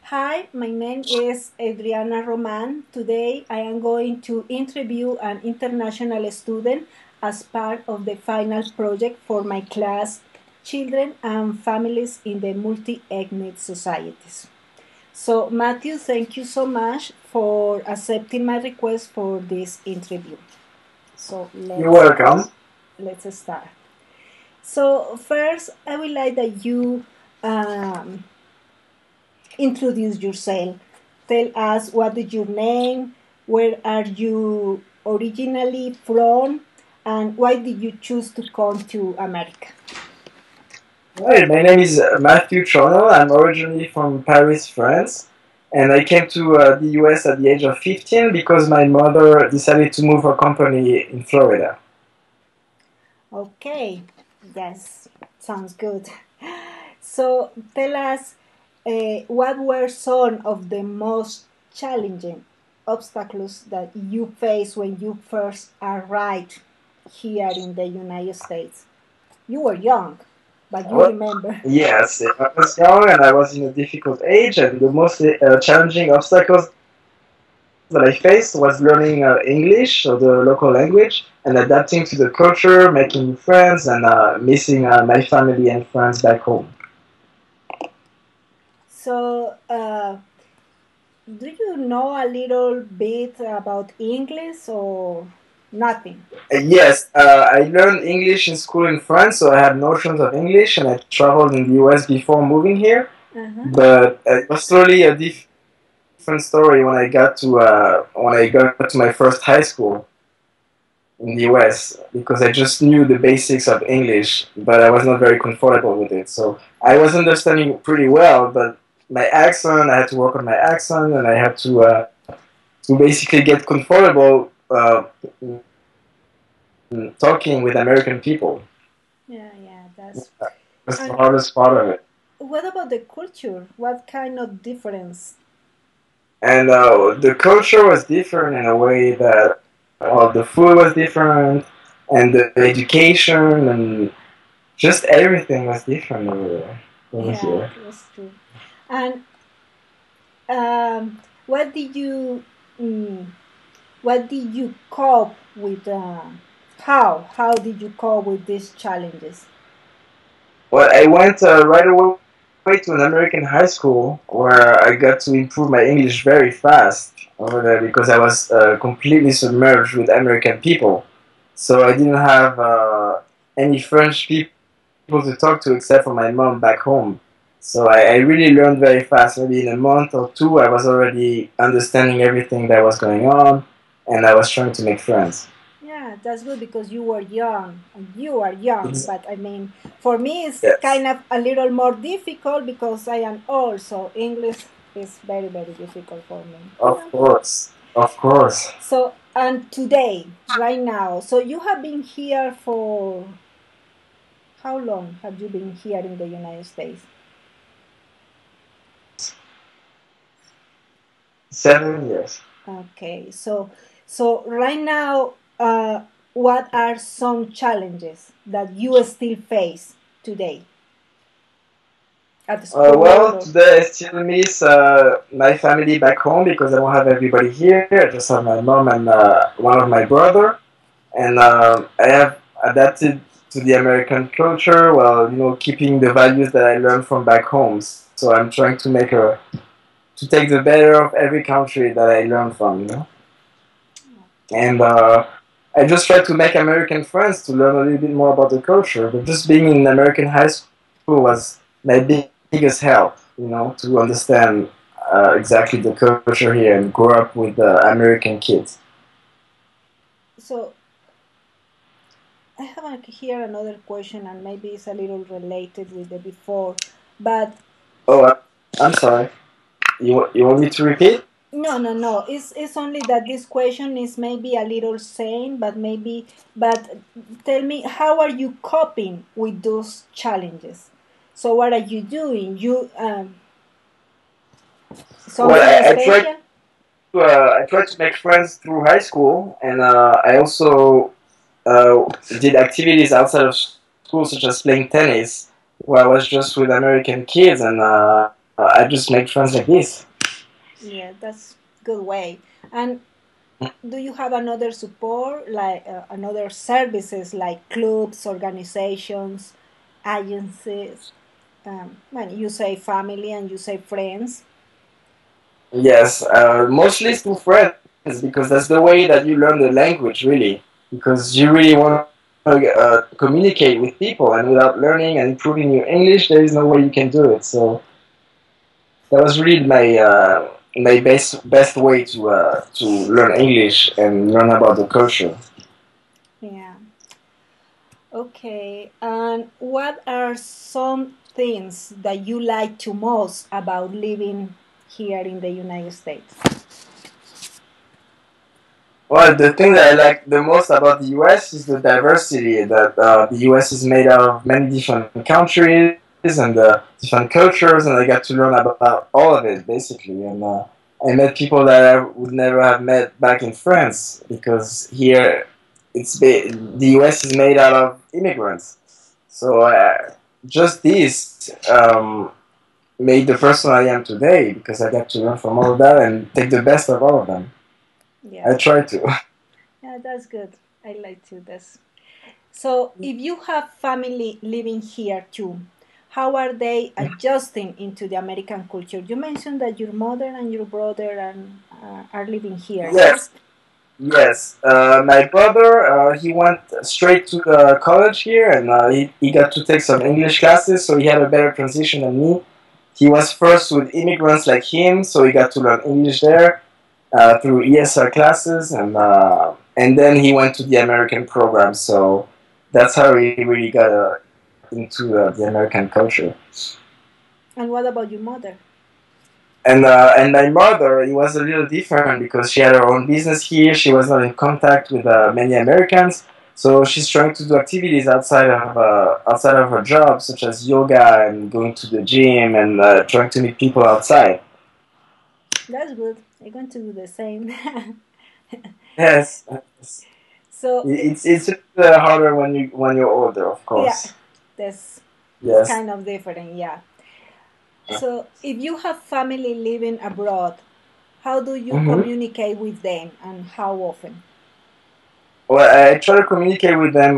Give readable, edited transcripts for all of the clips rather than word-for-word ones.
Hi, my name is Adriana Roman. Today I am going to interview an international student as part of the final project for my class, Children and Families in the Multi-Ethnic Societies. So, Matthew, thank you so much for accepting my request for this interview. So, You're welcome. let's start. So, first, I would like that you um, introduce yourself. Tell us what is your name, where are you originally from, and why did you choose to come to America? Hi, my name is Matthew Chonel. I'm originally from Paris, France, and I came to the US at the age of 15 because my mother decided to move her company in Florida. Okay, yes, sounds good. So tell us what were some of the most challenging obstacles that you faced when you first arrived here in the United States? You were young, but you Well, remember. yes, I was young and I was in a difficult age, and the most challenging obstacles that I faced was learning English, so the local language, and adapting to the culture, making new friends, and missing my family and friends back home. So, do you know a little bit about English or nothing? Yes, I learned English in school in France, so I have notions of English, and I traveled in the US before moving here. Uh-huh. But it was totally a different story when I got to my first high school in the US because I just knew the basics of English, but I was not very comfortable with it. So I was understanding pretty well, but my accent, I had to work on my accent, and I had to basically get comfortable talking with American people. Yeah, yeah, That's the and hardest part of it. what about the culture? What kind of difference? And the culture was different in a way that the food was different, and the education, and just everything was different over Yeah, here. that's true. And what did you mm, what did you cope with? How did you cope with these challenges? Well, I went right away to an American high school where I got to improve my English very fast over there because I was completely submerged with American people. So I didn't have any French people to talk to except for my mom back home. So I really learned very fast. Maybe in a month or two, I was already understanding everything that was going on, and I was trying to make friends. Yeah, that's good because you were young and you are young. Ex- But I mean, for me, it's Yes, kind of a little more difficult because I am old, so English is very, very difficult for me. of course, of course. So, and today, right now, so you have been here for how long have you been here in the United States? 7 years. Okay, so right now, what are some challenges that you still face today at school Well, or? today I still miss my family back home because I don't have everybody here. I just have my mom and one of my brother, and I have adapted to the American culture while keeping the values that I learned from back home. So I'm trying to take the better of every country that I learned from. And I just try to make American friends to learn a little bit more about the culture. But just being in American high school was my biggest help, to understand exactly the culture here and grow up with American kids. So I have here another question, and maybe it's a little related with the before, but Oh, I'm sorry. You want me to repeat? no, no, no. It's only that this question is maybe a little sane, but tell me, how are you coping with those challenges? So what are you doing? You Well, something special? I tried to make friends through high school, and I also did activities outside of school, such as playing tennis, where I was just with American kids, and I just make friends like this. Yeah, that's good way. And do you have another support, like another services like clubs, organizations, agencies? When you say family and you say friends. Yes, mostly through friends because that's the way that you learn the language, really. Because you really want to communicate with people, and without learning and improving your English, there is no way you can do it. So that was really my best way to learn English and learn about the culture. Yeah. Okay. And what are some things that you like to most about living here in the United States? Well, the thing that I like the most about the US is the diversity that the US is made out of many different countries and different cultures, and I got to learn about all of it basically. And I met people that I would never have met back in France because here the US is made out of immigrants. So just this made the person I am today because I got to learn from all of that and take the best of all of them. Yeah. I try to. Yeah, that's good. I like to this. So, if you have family living here too, how are they adjusting into the American culture? You mentioned that your mother and your brother are living here, Yes, yes? yes. My brother, he went straight to college here, and he got to take some English classes, so he had a better transition than me. He was first with immigrants like him, so he got to learn English there through ESR classes, and then he went to the American program. So that's how he really got into the American culture. And what about your mother? And my mother, it was a little different because she had her own business here. She was not in contact with many Americans, so she's trying to do activities outside of her job, such as yoga and going to the gym and trying to meet people outside. That's good. I'm going to do the same. Yes, So, it's just harder when you're older, of yeah, course. that's it's Yes. kind of different, yeah. So, if you have family living abroad, how do you Mm-hmm. communicate with them and how often? Well, I try to communicate with them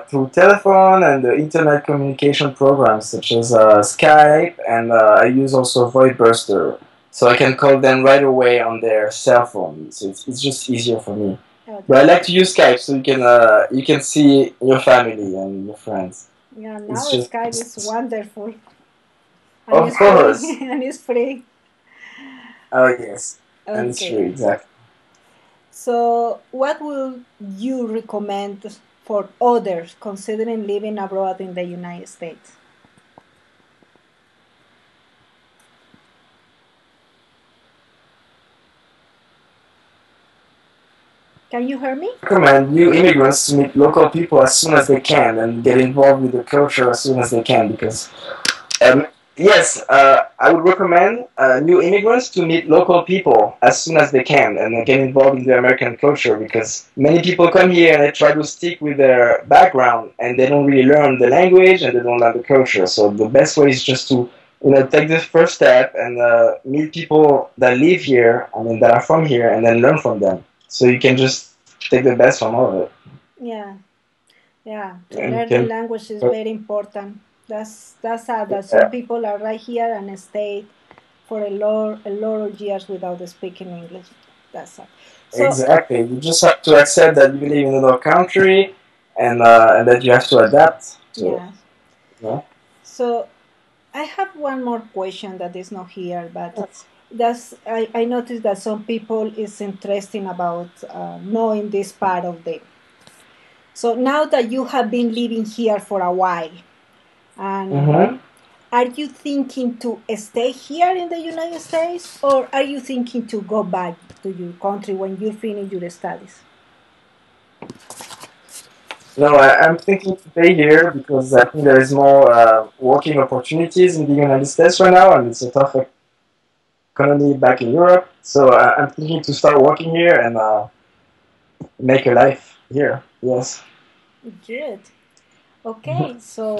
through telephone and the internet communication programs such as Skype, and I use also Voice Burster, so I can call them right away on their cell phone. So it's just easier for me. But I Okay. like to use Skype so you can see your family and your friends. Yeah, now It's just Skype is wonderful and of it's free course. and it's free. Oh yes, and it's true Okay. exactly. So, what will you recommend for others considering living abroad in the United States? Can you hear me? Recommend new immigrants to meet local people as soon as they can and get involved with the culture as soon as they can because yes, I would recommend new immigrants to meet local people as soon as they can and get involved in the American culture because many people come here and they try to stick with their background and they don't really learn the language and they don't learn the culture. So the best way is just to take the first step and meet people that live here, I mean that are from here, and then learn from them. So you can just take the best from all of it. Yeah, yeah. To And you learn the can, language is very important. That's sad that some people are right here and stay for a lot of years without speaking English. That's sad. So exactly. You just have to accept that you live in another country and that you have to adapt to it. yeah. You know? So I have one more question that is not here, but I noticed that some people is interested about knowing this part of them. So now that you have been living here for a while, and Mm-hmm. are you thinking to stay here in the United States, or are you thinking to go back to your country when you finish your studies? No, I'm thinking to stay here because I think there is more working opportunities in the United States right now, and it's a tough economy back in Europe. So I'm thinking to start working here and make a life here. Yes. Good. Okay, so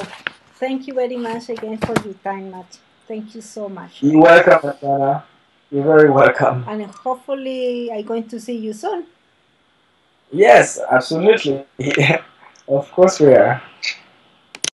thank you very much again for your time, Matt. Thank you so much. You're welcome, Adriana. You're very welcome. And hopefully I'm going to see you soon. Yes, absolutely. Of course we are.